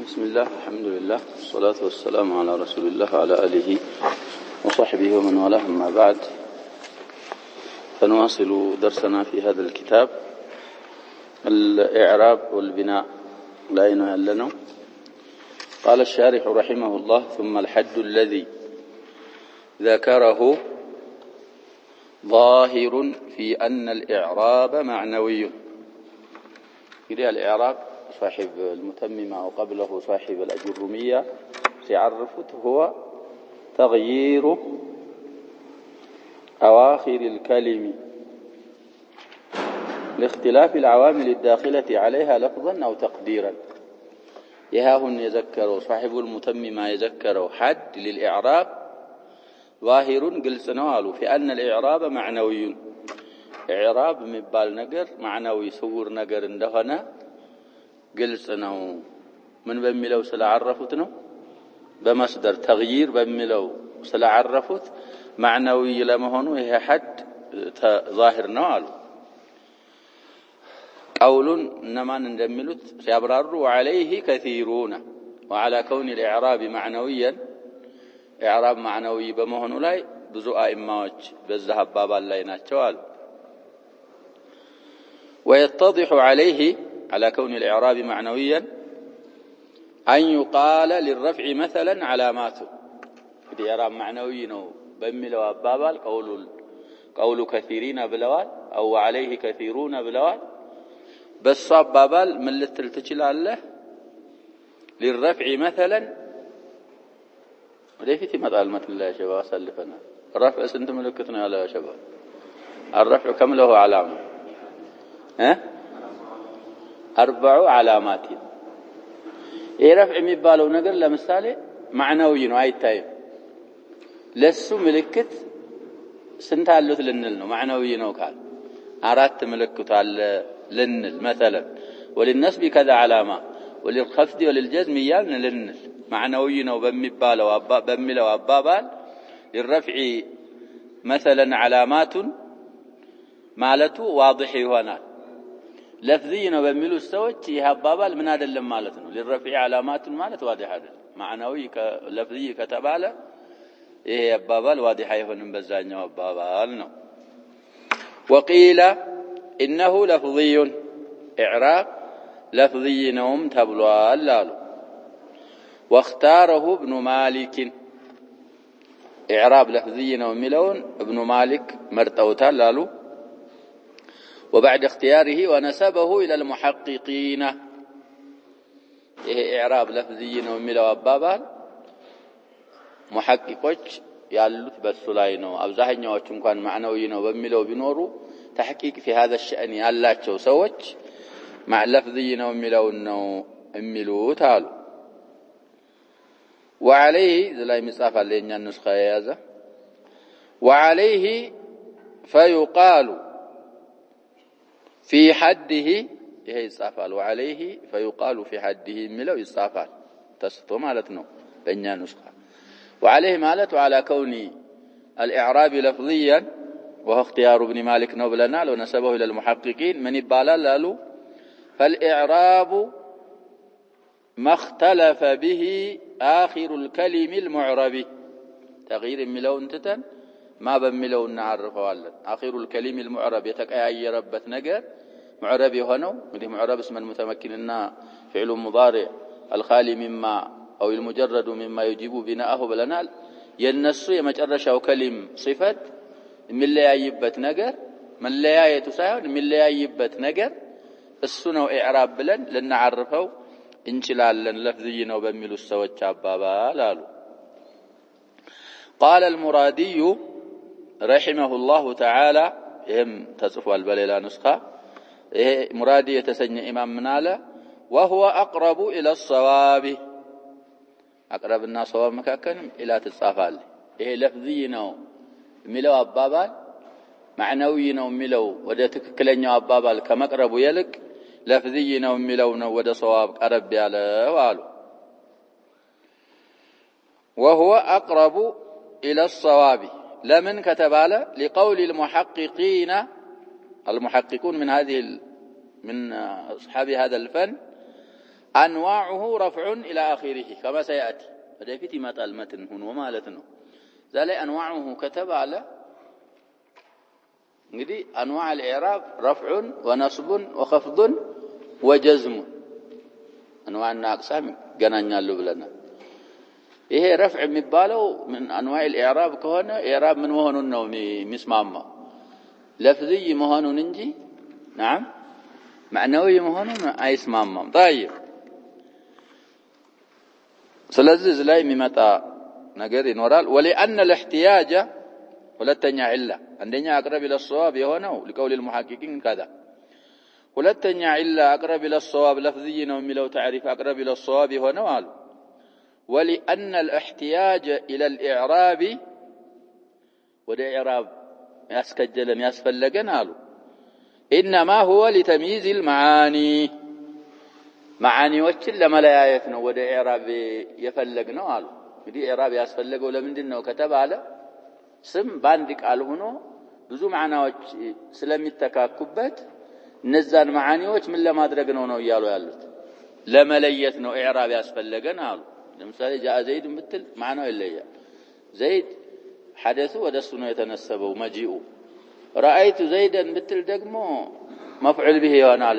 بسم الله الحمد لله والصلاة والسلام على رسول الله وعلى آله وصحبه ومن والاه أما بعد، فنواصل درسنا في هذا الكتاب الإعراب والبناء. لا ينهلنا. قال الشارح رحمه الله: ثم الحد الذي ذكره ظاهر في أن الإعراب معنوي. إذا الإعراب صاحب المتممة وقبله صاحب الأجرمية سيعرفت هو تغيير أواخر الكلم لاختلاف العوامل الداخلة عليها لفظا أو تقديرا. يهاهن يذكروا صاحب المتممة يذكروا حد للإعراب ظاهر قلت نوالو في أن الإعراب معنوي. إعراب مبال نقر معنوي صور نقر اندهنا قلت نو من بملو سلا عرفتنا بمصدر تغيير بملو سلا عرفت معنوي لما هنو هي حد ظاهر نوالو قول إنما ندملت سيبرر وعليه كثيرون. وعلى كون الإعراب معنويا إعراب معنوي بمهن لاي بزوء إماج بالذهب بابا اللينا توال. ويتضح عليه على كون الإعراب معنويا أن يقال للرفع مثلا علاماته. الإعراب معنوي نو بملوا بابا قول كثيرين بلوال أو عليه كثيرون بلوال بس صاب بابال من لتلتجل الله للرفع مثلا. وليه في مطال مثل الله يا شباب سلفنا الرفع سنت ملكتنا على يا شباب. الرفع كم له علامة؟ 4 علامات. رفع ميبالو نقر لمثال معنوي نو ايتايم لسو ملكت سنت علوت لنل نو معنوي نو قال 4 ملكت على لنل مثلا. وللنسب كذا علامة وللخفض وللجزم يالن لنل معنوي نو بميلو أبابال. للرفع مثلا علامات مالته واضح هنا لفظي نو بميلو السوت يهبابال من هذا اللي مالتنا. للرفع علامات مالت واضح هذا معنوي لفظي كتباله إيه أبابال واضح يهون بزانيو أبابال نو. وقيل إنه لفظي إعراب لفظي نوم تبلوال لالو. واختاره ابن مالك إعراب لفظي نوم ملون ابن مالك مرتوتا لالو. وبعد اختياره ونسبه إلى المحققين إيه إعراب لفظي نوم ملو أبابال محققوش يالوت بسلاينو أبزاهن كان معنوي نو بملو بنورو تحقيق في هذا الشأن يالاتشو سوتش مع لفظي نو ملو نو املو تالو. وعليه ذلك مصافة لنا النسخة هذا. وعليه فيقال في حده هي يصافل. وعليه فيقال في حده ملو يصافل تسطو مالتنا بيننا نسخة. وعليه مالته على كون الإعراب لفظيا وهو اختيار ابن مالك نوبلنا لو نسبه إلى المحققين من يبالا لالو. فالإعراب ما اختلف به آخر الكلم المعرب. تغيير ملون تتن ما بملون نعرفه والله. آخر الكلم المعرب يتكأي ربت نجر معرب هنا ودي معرب اسم المتمكن إنه فعل مضارع الخالي مما أو المجرد مما يجيب بناءه بلنال ينسو يمجرش أو كلم صفة من لا يبت نجر من لا يتساهل من لا يبت نجر السنة وإعراب بلن لن نعرفه انشلال لن لفظينا وبميلو السوات شابابا لالو. قال المرادي رحمه الله تعالى هم تصفوا البليلة نسخة مرادي يتسنى إمام مناله وهو أقرب إلى الصواب. أقرب الناس صواب مكاكن إلى تصافال لفظينا ملو أبابال معنوينا وملو ودتك كلنا أبابال كما أقرب يلك لفظينا وملونا ود صواب قرب على والو. وهو أقرب إلى الصواب لمن كتباله لقول المحققون من أصحاب هذا الفن أنواعه رفع إلى آخره كما سيأتي فدفيت مات المتن هنا ومالتنا ذلك أنواعه كتب على نقدي أنواع الإعراب رفع ونصب وخفض وجزم أنواع الأقسام جنان اللب لنا إيه رفع مبالو من أنواع الإعراب كهنا إعراب من وهن النوم مسمامة لفظي مهن ننجي نعم معنوي مهن أي اسمامة طيب سلزز لا ممتى نقدر نورال ولأن الاحتياج ولا تنيا إلا عندنا أقرب إلى الصواب هنا لقول المحققين كذا ولا تنيا إلا أقرب إلى الصواب لفظي نوم لو تعرف أقرب إلى الصواب هنا قال ولأن الاحتياج إلى الإعراب وده إعراب يسكجل يسفلقن قالوا إنما هو لتمييز المعاني معاني وجل لما لا يفنوا وده إعراب يفلقنا قالوا دي إعراب يسفلقوا لمن دينه كتب على سم باندك قالوا هنا بزو معناዎች ስለሚተካኩበት እነዛን معانيዎች ምን ለማድረግ ነው ይያሉ ያሉት ለመለየት ነው ኢዕራብ ያስፈልገን አሉ ለምሳሌ جاء زيد ምትል معناው ይለያል زيد حدث ወደሱ ነው የተነሰበው መጂኡ رأيت زيدا ምትል ደግሞ مفعول به ይሆናል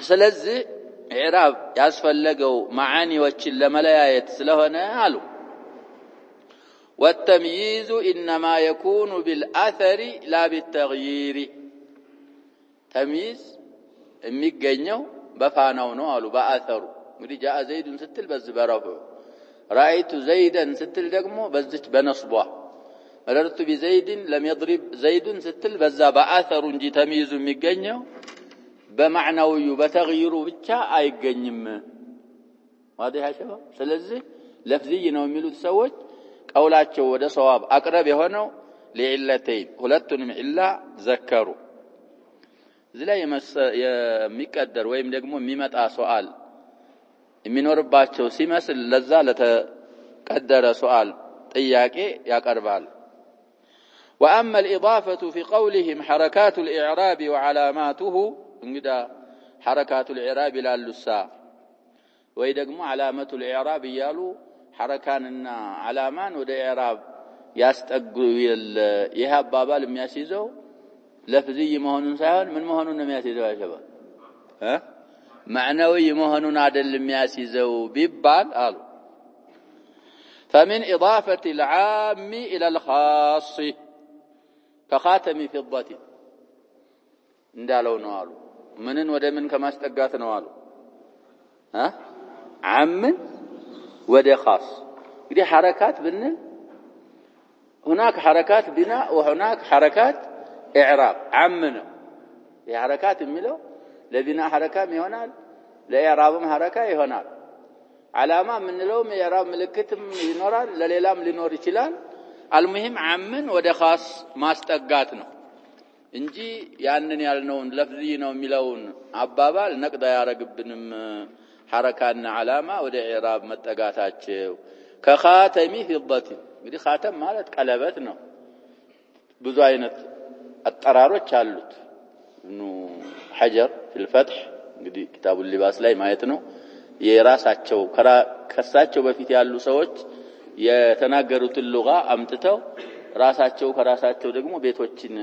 ስለዚህ ኢዕራብ ያስፈልገው معانيዎችን ለመለያየት ስለሆነ አሉ والتمييز إنما يكون بالأثر لا بالتغيير تمييز የሚገኘው በፋናው ነው አሉ በአثሩ እንግዲህ جاء زيد ስትል በዚህ በረፈው رأيت زيدا ስትል ደግሞ በዚች በነስቧ مررت بزيد لم يضرب زيد ስትል በዛ በአثሩ እንጂ ተምይዙ የሚገኘው በመعنው በተغييሩ ብቻ አይገኝም واضح يا شباب ስለዚህ ለፍዝይ ነው የሚሉት ሰዎች قولاتቸው ወደ ሷዋብ አቅረብ የሆነው لعلتين ሁለቱንም ኢላ ዘከሩ እዚህ ላይ የሚቀደር ወይም ደግሞ የሚመጣ ሱአል የሚኖርባቸው ሲመስል ለዛ ለተቀደረ ሱአል ጥያቄ ያቀርባል واما الاضافه في قولهم حركات الاعراب وعلاماته እንግዲህ حركات الاعراب ላሉሳ ወይ ደግሞ علامه الاعراب ይያሉ حركانና علامان ወደ ኢዕራብ ያስጠጉ ይሄ አባባል የሚያስይዘው ለፍዝይ መሆኑን ሳይሆን ምን መሆኑን ነው የሚያስይዘው ያሸባ معنوي መሆኑን አይደለም የሚያስይዘው ቢባል አሉ فمن اضافه العام الى الخاص كخاتم فضه እንዳለው ነው አሉ ምንን ወደ ምን ከማስጠጋት ነው አሉ عام وده خاص دي حركات بنل هناك حركات بناء وهناك حركات اعراب عمنا دي حركات የሚለው ለبناء حركه ይሆናል ለኢዕራብም حركه ይሆናል علامه ምንለውም የኢዕራብ ምልክትም ይኖራል ለሌላም ሊኖር ይችላል المهم عمن ወደ خاص ማስጠጋት ነው እንጂ ያንን ያልነውን ለፍዝይ ነው የሚለውን አባባል ነቅዳ ያረግብንም حركاتنا علامه ወደ ኢዕራብ መጠጋታቸው ከኻተሚ ፊضه እንግዲህ ኻተም ማለት ቀለበት ነው ብዙ አይነት አጠራሮች አሉት حجر في الفتح እንግዲህ كتاب اللباس ላይ ማየት ነው የራሳቸው ከራሳቸው በፊት ያሉ ሰዎች የተናገሩትን ሉጋ አምጥተው ራሳቸው ከራሳቸው ደግሞ ቤቶችን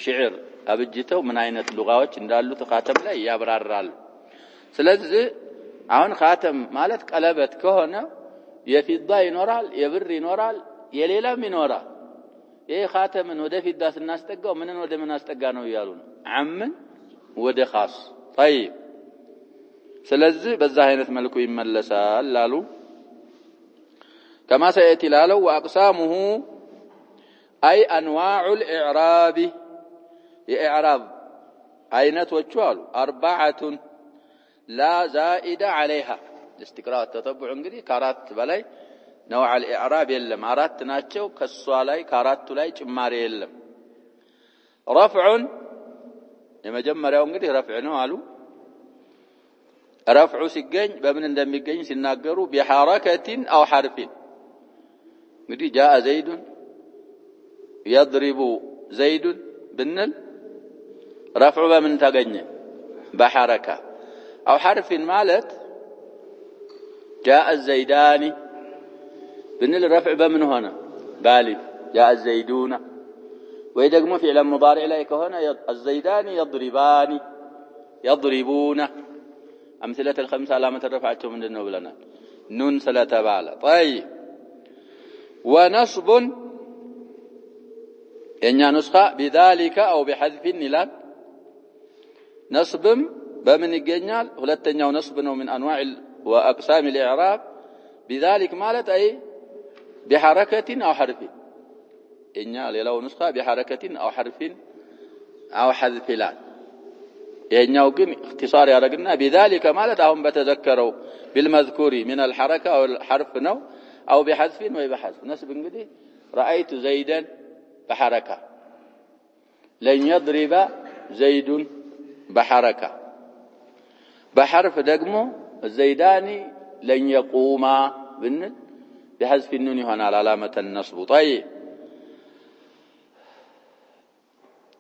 ሽዕር አብጅተው ምን አይነት ሉጋዎች እንዳሉት ኻተም ላይ ያብራራል ስለዚህ አሁን ኻተም ማለት ቀለበት ከሆነ የፊዳ ይኖራል የብር ይኖራል የሌላም ይኖራል ይሄ ኻተምን ወደ ፊዳ ስናስጠጋው ምንን ወደ ምን አስጠጋ ነው ይያሉ ነው አምን ወደ خاص طيب ስለዚህ በዛ አይነት መልኩ ይመለሳል ላሉ كما سياتي لاله واقسامه اي انواع الاعراب الاعراب አይነቶቹ አሉ 4 لا زائد عليها الاستقراء التتبع እንግዲህ ከአራት በላይ نوع الاعراب የለም አራት ናቸው ከሷ ላይ ከአራቱ ላይ ጭማሪ የለም رفع የመጀመሪያው እንግዲህ رفع ነው አሉ رفع ሲገኝ በምን እንደሚገኝ ሲናገሩ بحركه او حرف እንግዲህ جاء زيد يضرب زيد ብንል رفع በምን ተገኘ بحركه أو حرف مالت جاء الزيداني بنل رفع بمن هنا بالف جاء الزيدون ويدقموا فعل مضارع إليك هنا الزيداني يضربان يضربون أمثلة الخمسة علامة رفعتهم من النوب لنا نون سلة بالا طيب ونصب إن نسخة بذلك أو بحذف النلال نصب بمن الجنال ولتنيا نصب من أنواع وأقسام الإعراب بذلك مالت أي بحركة أو حرف إن لو نسخة بحركة أو حرف أو حذف لا إن يوقن اختصار يا رجلنا بذلك مالت أهم بتذكروا بالمذكور من الحركة أو الحرف نو أو بحذف وبحذف نصب قدي رأيت زيدا بحركة لن يضرب زيد بحركة بحرف دقمه الزيداني لن يقوما بحذف النون هنا على علامة النصب طيب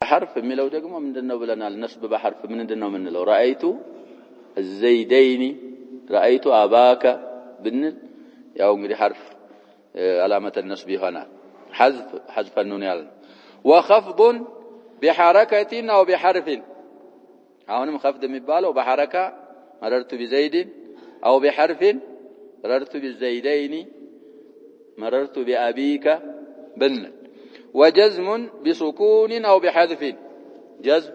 حرف ملو دقمه من دنو بلنا النصب بحرف من دنو من لو رأيت الزيدين رأيت أباك يوم دي حرف علامة النصب هنا حذف النون يالنا وخفض بحركة أو بحرف هون خفض مباله بحركة مررت بزيد أو بحرف مررت بالزيدين مررت بأبيك وجزم بسكون أو بحذف جزم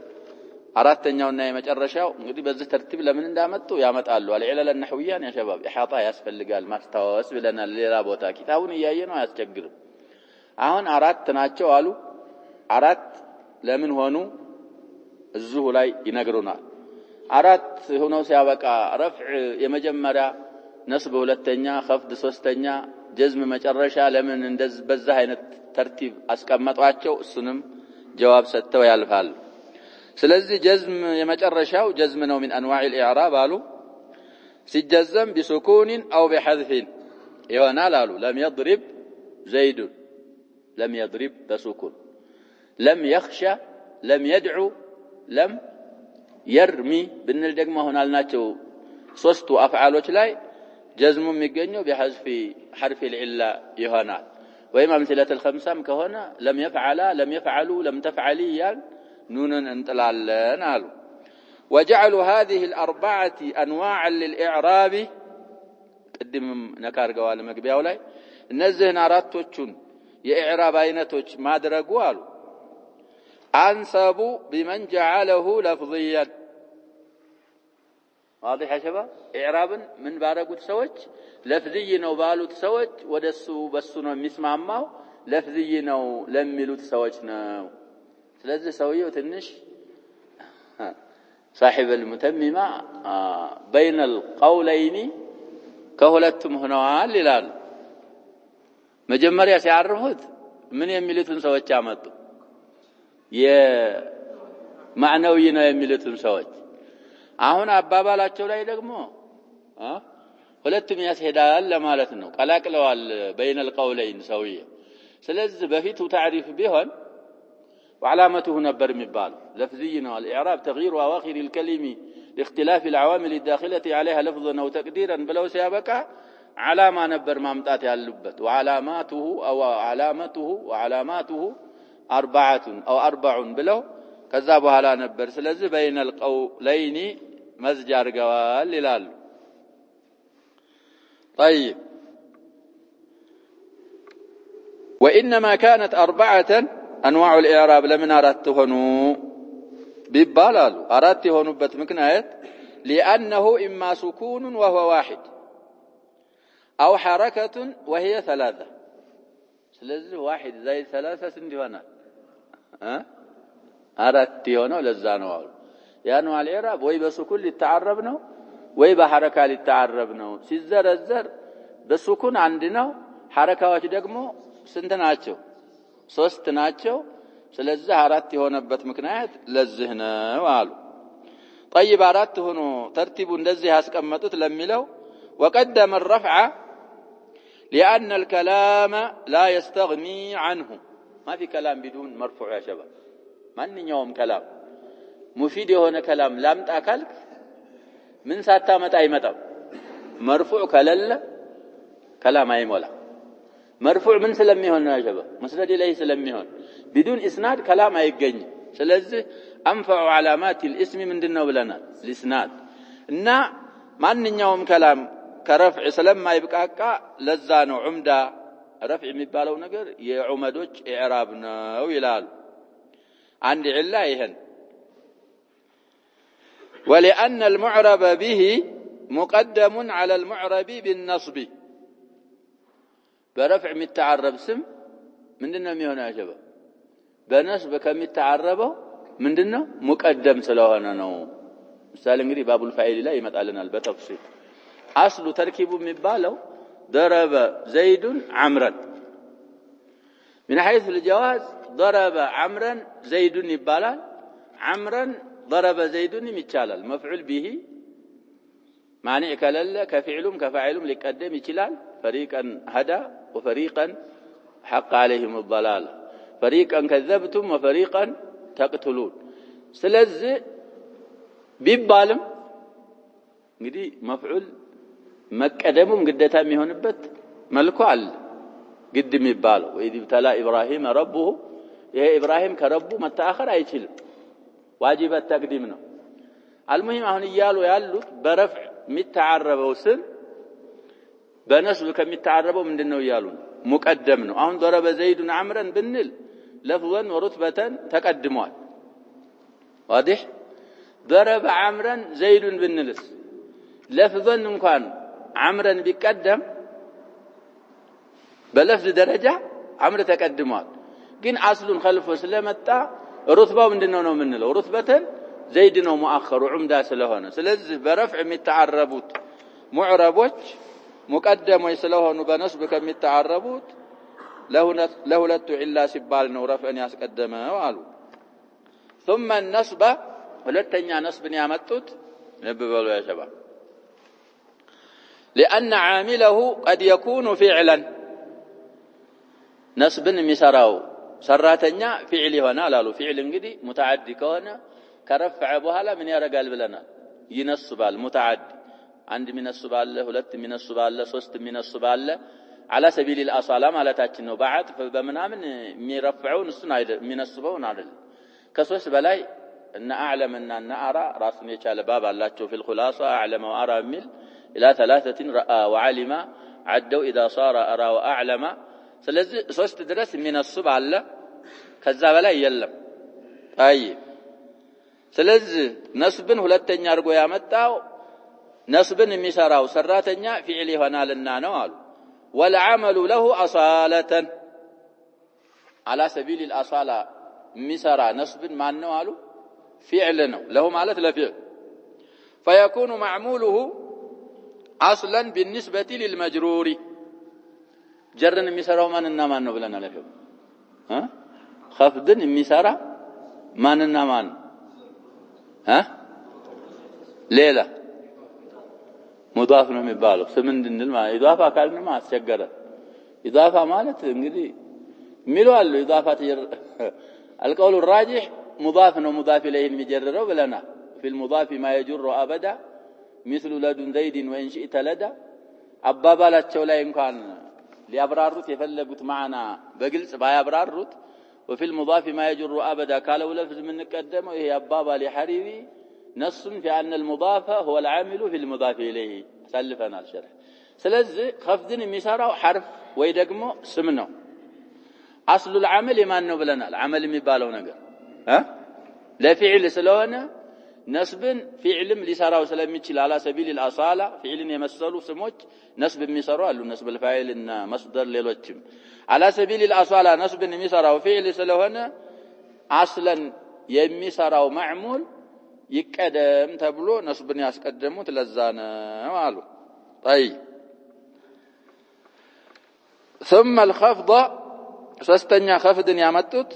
أردت أن يكون مجرشاو نقول بس ترتيب لمن دامته يا متقالوا العلل النحوية يا شباب إحاطة يسفل اللي قال ما استوى لنا اللي رابطة كتابون يجين ويستجر هون أردت ناتشوا قالوا أردت لمن هونو الزهلاي ينقرنا أردت هنا سيابك رفع يمجمرة نصبه للتنيا خفض سوستنيا جزم مجرشا لمن ندز بزهين ترتيب أسكمت واتشو السنم جواب ستة ويالفال سلزي جزم يمجرشا جزم من أنواع الإعراب قالوا سجزم بسكون أو بحذف يوانا لالو لم يضرب زيد لم يضرب بسكون لم يخشى لم يدعو لم يرمي بالنلدقمة هنا لناتشو صوستو أفعالوش لاي جزم ميقنيو بحذف حرف العلة يهانا وإما أمثلة الخمسة كهنا لم يفعلا لم يفعلوا لم تفعليا نونا انطلال نالو وجعلوا هذه الأربعة أنواعا للإعراب قدم نكار قوال مقبيا ولاي نزهن أراتوشون يإعراب أينتوش ما درقوالو أنسبوا بمن جعله لفظيا واضح يا شباب إعرابا من بارقوا تسوج لفظي نو بالو تسوج ودسو بسنو مسمعماو لفظي نو لملو تسوجنا سلازي سويه تنش صاحب المتممة بين القولين كهلتم هنوال للال مجمّر سيعرفوت من يميلتون سوج عمتو معنوي ነው የሚሉትን ሰዎች አሁን አባባላቸው ላይ ደግሞ ሁለቱም ያስሄዳል ለማለት ነው ቀላቅለዋል بين القولين سويه ስለዚህ በፊቱ تعريف ቢሆን وعلامته ነበር የሚባል لفظي ነው الاعراب تغيير اواخر الكلمه لاختلاف العوامل الداخله عليها لفظا او تقديرا بلو ሲያበቃ علامه ነበር ማምጣት ያሉበት وعلاماته أربعة أو أربع بلو كذابوا على نبر سلزي بين القولين مزجار قوال للال طيب وإنما كانت أربعة أنواع الإعراب لمن أردتهنو ببالالو أردتهنو بتمكنايت لأنه إما سكون وهو واحد أو حركة وهي ثلاثة سلزي واحد زي ثلاثة سندوانا أردت هنا لزانو يعني على الإعراب وي بسكون للتعربنا وي بحركة للتعربنا سيزر الزر بسكون عندنا حركة وتدقمو سنتناتشو صوستناتشو سلزي أردت هنا بتمكنات لزهنا وعلو طيب أردت هنا ترتيب نزي هاسكمتو تلملو وقدم الرفع لأن الكلام لا يستغني عنه ما في كلام بدون مرفوع يا شباب من يوم كلام مفيد هنا كلام لم تأكلك من ساتامت አይመጣም مرفوع ከለለ كلام አይሞላ مرفوع من ስለሚሆን ነው ያጀበ مسند اليه ስለሚሆን بدون اسناد كلام አይገኝም ስለዚህ انفع علامات الاسم ምንድነው ብለናል الاسناد እና ማንኛውም كلام ከረፍዕ ስለማይብቃቃ ለዛ ነው ዑምዳ ረፍዕ የሚባለው ነገር የዑመዶች ኢዕራብ ነው ይላሉ አንድ ዒላ ይሄን ولأن المعرب به مقدم على المعرب بالنصب برفع متعرب سم ምንድነው የሚሆነው ያጀበ በነስብ ከሚተዓረበው ምንድነው ሙቀደም ስለሆነ ነው ምሳሌ እንግዲህ ባቡል ፋኢል ላይ ይመጣልናል በተፍሲል አስሉ ተርኪቡ የሚባለው ضرب زيد عمرا من حيث الجواز ضرب عمرا زيد ይባላል عمرا ضرب زيد ይቻላል مفعول به مانع كلل كفعلهم كفاعلهم ሊቀደም ይችላል فريقا هدى وفريقا حق عليهم الضلال فريقا كذبتم وفريقا تقتلون ስለዚህ ቢባልም እንግዲህ مفعول መቀደሙም ግዴታ የሚሆንበት መልኩ አለ ግድ የሚባለው ወይ ዲብተላ ኢብራሂም ረቡሁ ይሄ ኢብራሂም ከረቡ መተአኸር አይችልም ዋጅብ ተቅዲም ነው አልሙሂም አሁን ይያሉ ያሉት በረፍዕ የሚተዓረበው ስም በነስብ ከሚተዓረበው ምንድነው ይያሉ ሙቀደም ነው አሁን ضرب زيد عمرا ብንል لفظا ورتبة ተቀድሟል واضح ضرب عمرا زيد ብንልስ لفظا እንኳን عمرا ቢቀደም በለፍዝ ደረጃ عمر ተቀድሟል ግን አስሉን خلفه ስለመጣ ሩትባው ምንድነው ነው የምንለው ሩትበተን زيد ነው مؤخر ዑምዳ ስለሆነ ስለዚህ በረፍዕ የሚተዓረቡት ሙዕረቦች ሙቀደሞች ስለሆኑ በነስብ ከሚተዓረቡት ለሁለቱ ዒላ ሲባል ነው ረፍዕን ያስቀደመው አሉ ثم النصب ሁለተኛ ነስብን ያመጡት ልብ በሉ ያ ሸባብ لأن عامله قد يكون فعلا نصبن የሚሰራው ሰራተኛ فعل ይሆናል አሉ فعل እንግዲህ متعدي ከሆነ ከረፈዐ በኋላ ምን ያረጋል ብለናል ይነስባል متعدي አንድ ሚነስባል ሁለት ሚነስባል ሶስት ሚነስባል على سبيل الاصاله ማለታችን ነው بعد በመናምን የሚረፈዑን እሱን አይደል ሚነስበውን አይደል ከሶስት በላይ እና اعلم እና ارى ራሱን የቻለ ባብ አላቸው في الخلاصه اعلم وارى ሚል الى ثلاثه راى وعلم عدوا اذا صار ارى واعلم ስለዚህ ሶስት ድረስ የሚነስብ አለ ከዛ በላይ የለም طيب ስለዚህ ነስብን ሁለተኛ አድርጎ ያመጣው ነስብን የሚሰራው ሰራተኛ فعل ይሆናልና ነው አሉ والعمل له اصاله على سبيل الاصاله የሚሰራ ነስብን ማን ነው አሉ فعل ነው له ማለት ለፊዕል فيكون معموله اصلا بالنسبه للمجرور جرن የሚሰራው ማንና ማን ነው ብለናል ለፊዕል خفضን የሚሰራ ማንና ማን ሌላ مضاف ነው የሚባለው ስም እንድንል ማለት ኢዳፋ ካልነ ማስቸገረ ኢዳፋ ማለት እንግዲህ ሚሏል ኢዳፋ القول الراجح مضاف ነው مضاف اليه የሚጀረረው ብለና في المضاف ما يجر ابدا مثل لدن زيد وان شئت لدى አባባላቸው ላይ እንኳን ሊያብራሩት የፈለጉት ማዕና በግልጽ ባያብራሩት وفي المضاف ما يجر ابدا قالوا لفظ من قدمه ይሄ አባባል የሐሪሪ نص في ان المضاف هو العامل في المضاف اليه سلفنا الشرح ስለዚህ خفضን የሚሰራው حرف ወይ ደግሞ ስም ነው اصل العمل ማን ነው ብለናል عمل የሚባለው ነገር ለፊዕል ስለሆነ ነስብን ፊዕልም ሊሰራው ስለሚችል على سبيل الاصاله ፊዕልን የመሰሉ ስሞች ነስብ የሚሰሩ አሉ ነስብ الفاعل እና مصدر ሌሎችም على سبيل الاصاله ነስብን የሚሰራው ፊዕል ስለሆነ اصلا የሚሰራው معمول ይቀደም ተብሎ ነስብን ያስቀደሙት ለዛ ነው አሉ طيب ثم الخفض ሶስተኛ خفضን ያመጡት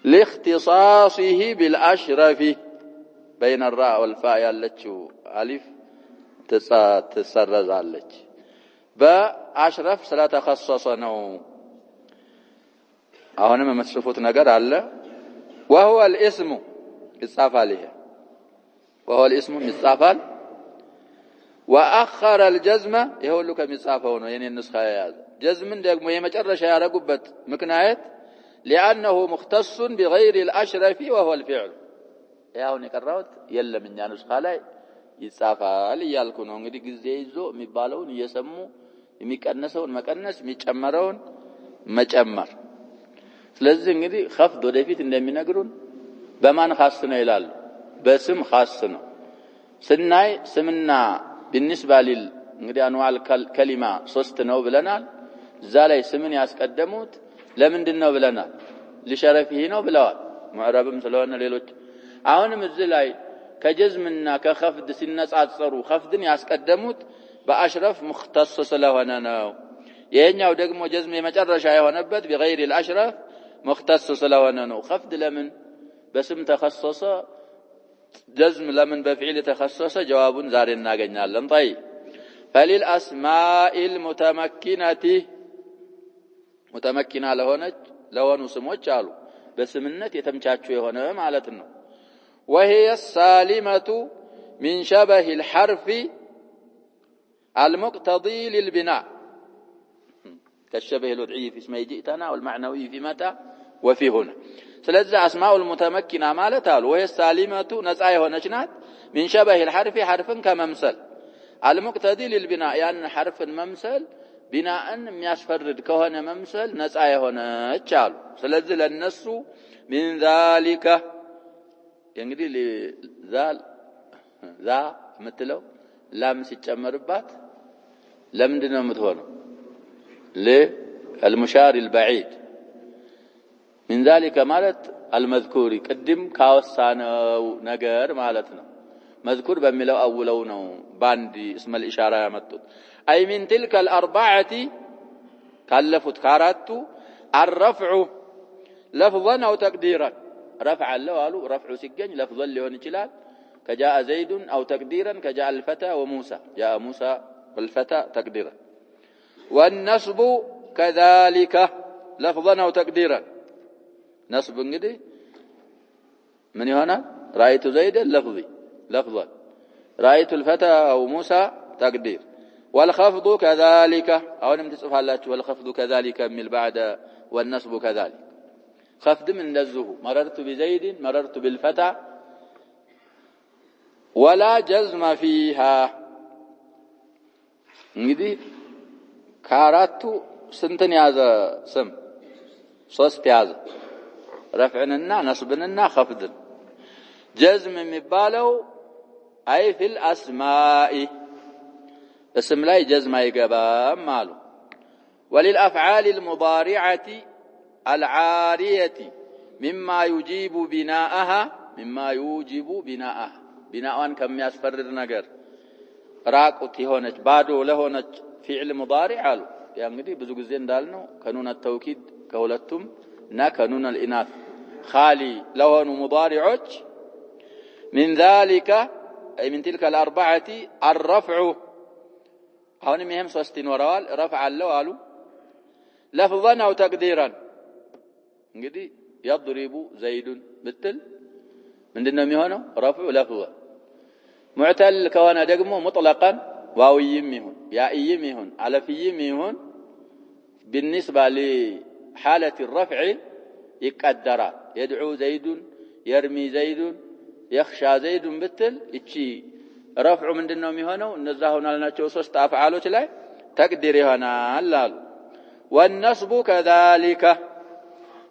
لاختصاصه بالاشرف بين الراء والفاء ያለችው አሊፍ ተሰረዛለች በአሽረፍ ስለተخصص ነው አሁንም መስፉት ነገር አለ وهو الاسم ይጻፋል ይሄ وهو الاسم مصافال وأخر الجزم يقول لك مصافه ነው የኔ ንስኻ ያዘ جزمን ደግሞ የመጨረሻ ያረጉበት ምክንያት لأنه مختص بغير الأشرف وهو الفعل ያውን የቀራውት የለም እኛ ንስኻ ላይ ይጻፋል ይያልኩ ነው እንግዲህ ጊዜ ይዞ የሚባለውን እየሰሙ የሚቀነሰውን መቀነስ የሚጨመረውን መጨመር ስለዚህ እንግዲህ خفض ወደፊት እንደሚነግሩን በማን خاص ነው ይላሉ በስም خاص ነው ስናይ ስምና بالنسبه لل እንግዲህ አንዋል ከሊማ 3 ነው ብለናል እዛ ላይ ስምን ያስቀደሙት ለምንድን ነው ብለናል ለሸረፊ ነው ብለዋል ሙዕረብም ስለሆነ ሌሎች አሁንም እዚህ ላይ ከጀዝምና ከخفض ሲነጻጸሩ خفضን ያስቀደሙት በአሽረፍ مختص ስለሆነ ነው ይሄኛው ደግሞ ጀዝም የመጨረሻ የሆነበት بغير الاشرف مختص ስለሆነ ነው خفض ለምን በስም ተخصص جزم لمن بفعل تخصص جواب زار እናገኛለን طيب فللاسماء المتمكنه متمكنه ለሆኑ ስሞች አሉ በስምነት የተምቻቹ የሆነ ማለት ነው وهي السالمه من شبه الحرف المقتضي للبناء كالشبه الوضعي في اسم جئتنا والمعنوي في متى وفي هنا ስለዚህ اسماء المتمكنه ማለት አሉ ወይ ሳሊመቱ ነፃ የሆነች ናት من شبه الحرف حرفን ከመምሰል المقتضي للبناء ያን حرفን መምሰል ቢናእን የሚያስፈርድ ከሆነ መምሰል ነፃ የሆነች አሉ ስለዚህ ለነሱ من ذلك እንግዲህ ዛ ምትለው ላም ሲጨመርባት ለምንድን ነው የምትሆነው للمشار البعيد من ذلك ማለት المذكور قدم ካወሳነው ነገር ማለት ነው مذكور በሚለው አውለው ነው ባንዲ اسم الاشاره ያመጡት اي من تلك الاربعه ካለፉት ካራቱ الرفع لفظا او تقديرا رفع له قالوا رفع ሲገኝ لفظا ሊሆን ይችላል كجاء زيد او تقديرا كجاء الفتى وموسى جاء موسى والفتى تقديرا والنصب كذلك لفظا او تقديرا نصب እንግዲህ ምን ይሆናል رايت زيد لفظا رايت الفتى او موسى تقدير والخفض كذلك አሁንም ትጽፋላችሁ والخفض كذلك من بعد والنصب كذلك خفض من نزه مررت بزيد مررت بالفتى ولا جزم فيها እንግዲህ ካራቱ ስንትን ያዘ ስም 3 ያዘ رفعنا نصبنا خفض جزم የሚባለው اي في الاسماء اسم ላይ جزم አይገባም አሉ وللافعال المضارعه العاريه مما يجيب بناءها بناءን ከሚያስፈርድ ነገር ራቁት የሆነች ባዶ ለሆነች فعل مضارع አሉ ያ እንግዲህ ብዙ ጊዜ እንዳልነው ከኑን التوكيد ከሁለቱም እና ከኑን الاناث خالي لهون مضارعوች من ذلك اي من تلك الاربعه الرفع አሁንም ይሄም 3 ይኖራል رفع አለው አሉ لفظا او تقديرا እንግዲህ يضرب زيد ብትል ምንድነው የሚሆነው رفع لفظا معتل ከሆነ ደግሞ مطلقا واويም ይሁን ያኢም ይሁን አለፊም ይሁን بالنسبه لحاله الرفع يقدرا يدعو زيد يرمي زيد يخشى زيد ብትል እቺ رفع ምንድነው የሚሆነው እነዛ ሆናልናቸው 3 አፍዓሎች ላይ ተቅዲር ይሆናል አሉ والنصب كذلك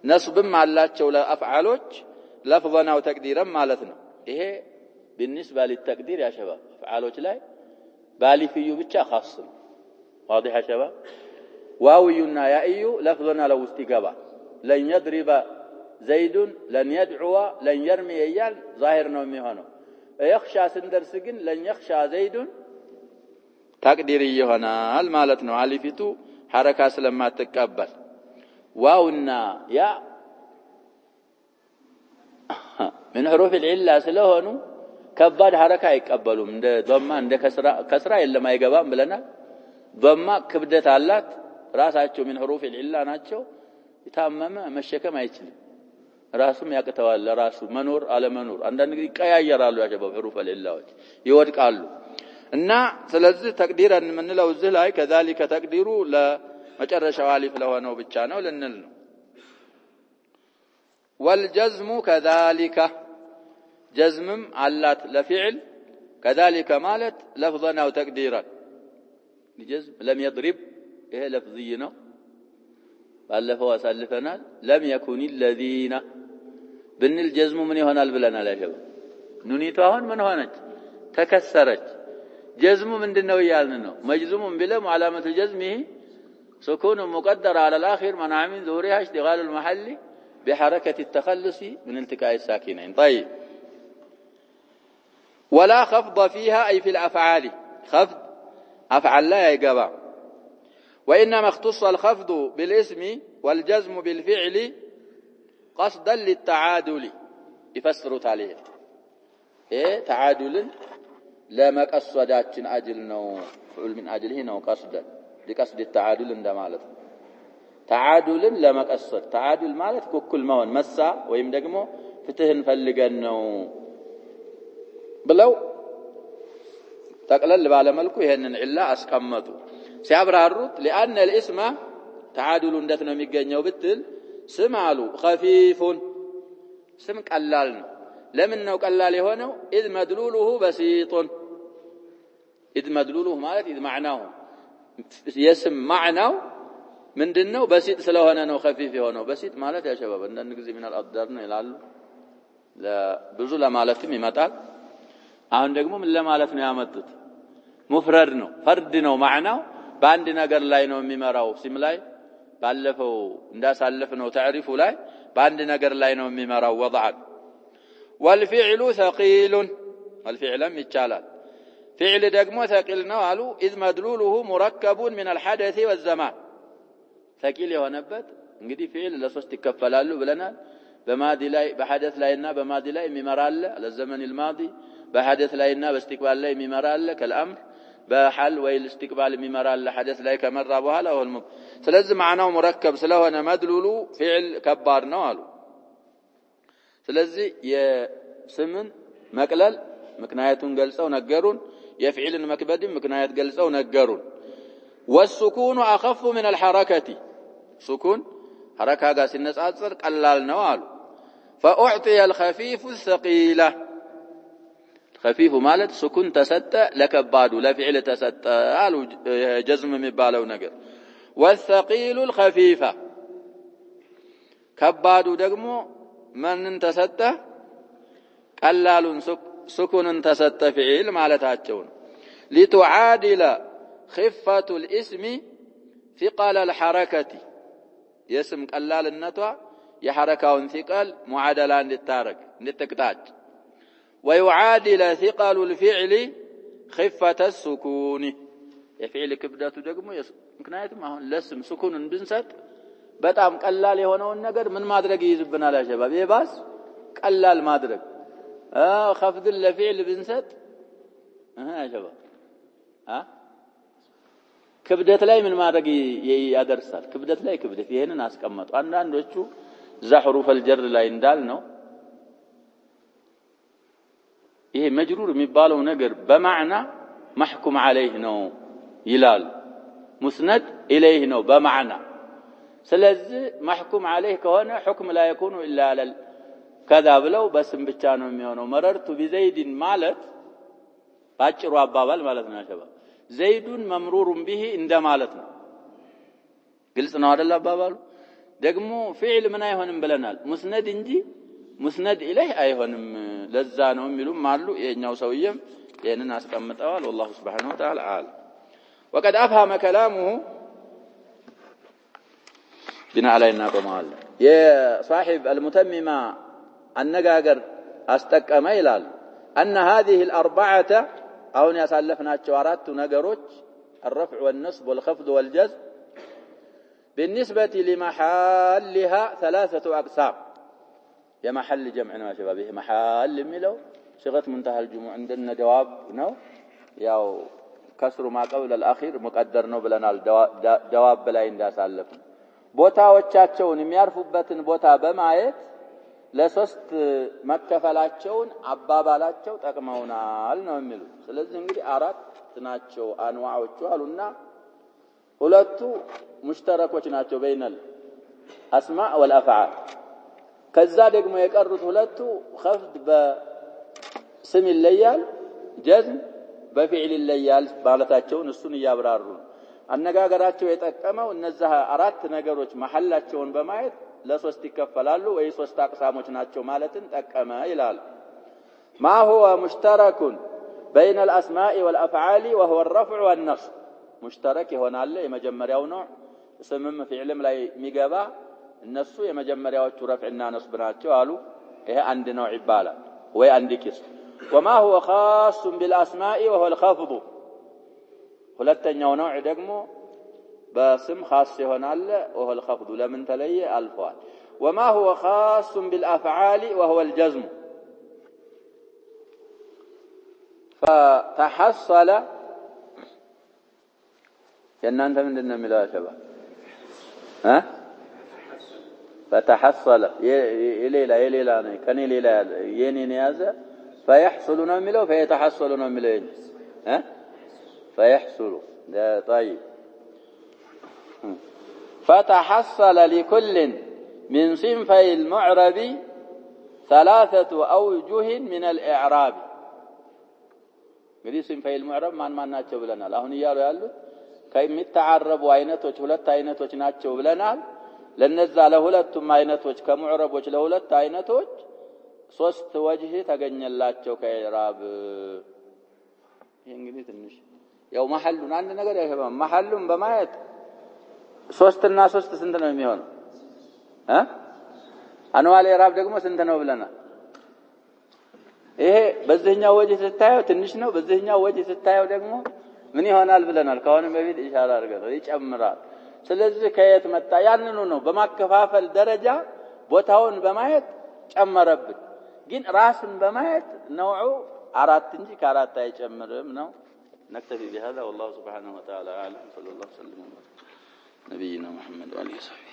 نصبም አላቸው ለአፍዓሎች لفظا او تقديرا ማለት ነው ይሄ بالنسبه للتقدير يا شباب افعالوች ላይ بالفዩ ብቻ خاص ነው واضح يا شباب واوينا يايو لفظا لو استجابا لن يضرب زيد لن يدعو لن يرمي يال ظاهر ነው የሚሆነው يخشى سندرس ግን لن يخشى زيد تقدير ይሆናል ማለት ነው አሊፊቱ ሐረካ ስለማትቀበል واونا يا من حروف العله ስለሆኑ ከባድ ሐረካ አይቀበሉም እንደ ضማ እንደ ከስራ የለም አይገባም ብለናል ضማ ክብደት አላት ራሳቸው من حروف العله ናቸው የታመመ መሸከም አይችልም ራሱም ያቅተዋል ለራሱ መኖር አለ መኖር አንዳንድ ጊዜ ይቀያየራሉ ያሸበብ حروف العلاዎች ይወድቃሉ እና ስለዚህ ተቅዲረን ምንለው እዚህ ላይ كذلك ተቅዲሩ ለመጨረሻው አሊፍ ለሆነው ብቻ ነው ልንል ነው والجزم كذلك جزمم علات لفعل كذلك مالت لفظا او تقديرا الجزم لم يضرب ايه لفظي ነው ባለፈው አሳልፈናል لم يكن الذين ብንል ጀዝሙ ምን ይሆናል ብለናል ያሸበ ኑኒቱ አሁን ምን ሆነች ተከሰረች ጀዝሙ ምንድነው ይያልን ነው መጅዙሙን ቢለም علامه جزمه سكون مقدر على الاخر منع من ظهورها اشتغال المحل بحركه التخلص من التقاء الساكنين طيب ولا خفض فيها اي في الافعال خفض افعل لا يجب وانما اختص الخفض بالاسم والجزم بالفعل قصدا للتعادل يفسروا عليه ايه تعادل لما قصداችን اجل ነው فعل من اجله ነው قصدا لقصد التعادل እንደማለት تعادልን ለመቀሰድ تعادل ማለት እኩል መሆን መሳ ወይም ደግሞ ፍትህን ፈልገን ነው ብለው ተቀለል ባለ መልኩ ይሄንን ኢላ አስቀመጡ ሲያብራሩት لان الاسم تعادل እንዴት ነው የሚገኘው ብትል ስም አሉ خفيف ስም ቀላል ነው ለምን ነው ቀላል የሆነው اذ مدلوله بسيط اذ مدلوله ማለት اذ معناه የስም معناه ምንድነው በሲጥ ስለሆነ ነው خفيف የሆነው በሲጥ ማለት ያ ሸባብ አንዳንድ ጊዜ ምን አልአድር ነው ይላሉ ለብዙ ለማለትም ይመጣል አሁን ደግሞ ምን ለማለት ነው ያመጡት ሙፍረድ ነው ፈርድ ነው معناه በአንድ ነገር ላይ ነው የሚመራው ስም ላይ ባለፈው እንዳሳለፍነው تعريف ላይ በአንድ ነገር ላይ ነው የሚመራው وضعا والفعل ثقيل والفعلም ይቻላል فعل ደግሞ ثقيل ነው አሉ اذ مدلوله مركب من الحدث والزمان ثقيل የሆነበት እንግዲህ فعل ለሶስት ይከፈላሉ ብለናል በማዲ ላይ በሐደስ ላይና በማዲ ላይ የሚመራል ለዘመን الماضي በሐደስ ላይና በእስቲቅባል ላይ የሚመራል ከልአምር በሐል ወይ الاستقبال የሚመራል ሐደስ ላይ ከመራ በኋላ ወልሙ ስለዚህ ማዕናው مركب ስለሆነ መድሉሉ فعل ከባድ ነው አሉ ስለዚህ የስምን መቅለል ምክንያቱን ገልጸው ነገሩን የፍዕልን መክበድም ምክንያት ገልጸው ነገሩን والسكون اخف من الحركه سكون حركه ጋር ሲነጻጸር ቀላል ነው አሉ فاعطي الخفيف الثقيله خفيف ማለት سكون ተሰጠ ለከባዱ ለፍዕል ተሰጠ አሉ ጀዝም የሚባለው ነገር والثقيل الخفيفه ከባዱ ደግሞ ማንን ተሰጠ ቀላሉን سكون ተሰጠ ፍዕል ማለታቸው ነው لتعادل خفة الاسم ثقل الحركة يسم قلالنቷ የሐረካውን ثقل معادله እንድታረግ እንድትቀጣጭ ويعادل ثقل الفعل خفة السكون የፍዕል ክብደቱ ደግሞ ምክንያቱም አሁን ለስም سكون ብንሰጥ በጣም ቀላል የሆነውን ነገር ምን ማድረግ ይይዝብናል አሸባብ የባስ ቀላል ማድረግ خفض الفعل ብንሰጥ አሸባብ ክብደት ላይ ምን ማድረግ ያደርሳል ክብደት ላይ ክብደት ይሄንን አስቀመጡ አንዳንዶቹ ዘህሩፍ الجر ላይ እንዳል ነው ይሄ መጅሩር የሚባለው ነገር በማዕና محكوم عليه ነው ይላል مسند اليه ነው በማዕና ስለዚህ محكوم عليه ከሆነ حكم لا يكون الا على كذا ብለው በስም ብቻ ነው የሚሆነው መረርቱ بزيد ማለት ባጭሩ አባባል ማለት ነው አሸባ ዘይዱን መምሩሩን به እንደማለት ነው ግልጽ ነው አይደል አባባሉ ደግሞ فعل ምን አይሆንም ብለናል ሙስነድ እንጂ ሙስነድ ኢለህ አይሆንም ለዛ ነው የሚሉም አሉ የኛው ሰውየም ይሄንን አስቀምጠዋል والله سبحانه وتعالى عالم وقد افهم كلامه بناء علينا قمال يا صاحب المتممه النغاغر አስጠቀመ ይላል ان هذه الاربعه አሁን ያሳለፍናቸው አራቱ ነገሮች الرفع والنصب والخفض والجزم بالنسبه لمحلها ثلاثه اقسام يا محل جمعنا يا شباب محل የሚለው صيغه منتهى الجموع عندنا جواب ነው ያው كسر ما قبل الاخير مقدر ነው ብለናል جواب ላይ እንዳሳለፍ ቦታዎቻቸውን የሚያርፉበትን ቦታ በማየት ለሶስት መከፈላቸውን አባባላቸው ጠቅመውናል ነው የሚሉት። ስለዚህ እንግዲህ አራት ናቸው አንዋዖቹ አሉና ሁለቱ ሙሽተረኮች ናቸው በይነል አስማዕ ወልአፍዓል። ከዛ ደግሞ የቀሩት ሁለቱ ኸፍድ በስም ይለያል፣ ጀዝም በፊዕል ይለያል ማለታቸውን እሱን እያብራሩ አነጋገራቸው የጠቀመው እነዛ አራት ነገሮች መሐላቸውን በማየት ለሶስት ይከፈላሉ ወይ ሶስት አቅሳሞች ናቸው ማለትን ጠቀመ ይላል። ما هو مشترك بين الأسماء والأفعال وهو الرفع والنصب مشترك ይሆናል የመጀመሪያው ነው ስምም ፊዕልም ላይ የሚገባ እነሱ የመጀመሪያዎቹ ረፍዕና ነስብ ናቸው አሉ። ይሄ አንድ ነው ይባላል ወይ አንድ ኪስ። وما هو خاص بالأسماء وهو الخفض ሁለተኛው ነው ደግሞ በስም خاص ይሆናል وهو الخفض ለምን ተለየ አልፏል። وما هو خاص بالأفعال وهو الجزم فتحصل የእናንተ ምንድነው የሚለው አሸባ فتحصل የሌላ ነው ከኔ ሌላ የኔን ያዘ فيحصل ነው የሚለው فيتحصل ነው የሚለው فيحصل طيب فتحصل لكل من صنفي المعرب ثلاثة أوجه من الإعراب እንግዲህ صنفي المعرب ማን ናቸው ብለናል። አሁን ይያሉ ያሉት ከሚተዓረቡ አይነቶች ሁለት አይነቶች ናቸው ብለናል። ለነዛ ለሁለቱም አይነቶች ከሙዕረቦች ለሁለት አይነቶች ሶስት ወጅህ ተገኘላቸው ከኢዕራብ። ይሄ እንግዲህ ትንሽ ያው መሐሉን አንድ ነገር ያሸባ መሐሉን በማየት ሶስት እና ሶስት ስንት ነው የሚሆነው? አንዋል ኢዕራብ ደግሞ ስንት ነው ብለናል። ይሄ በዚህኛው ወጅህ ስታየው ትንሽ ነው፣ በዚህኛው ወጅህ ስታየው ደግሞ ምን ይሆናል ብለናል። ከአሁንም በፊት ኢሻራ አድርገናል ይጨምራል። ስለዚህ ከየት መጣ? ያንኑ ነው በማከፋፈል ደረጃ ቦታውን በማየት ጨመረብን። ግን ራስን በማየት ነውዑ አራት እንጂ ከአራት አይጨምርም ነው። نكتفي بهذا والله سبحانه وتعالى أعلم. صلى الله وسلم على نبينا محمد وعلى آله وصحبه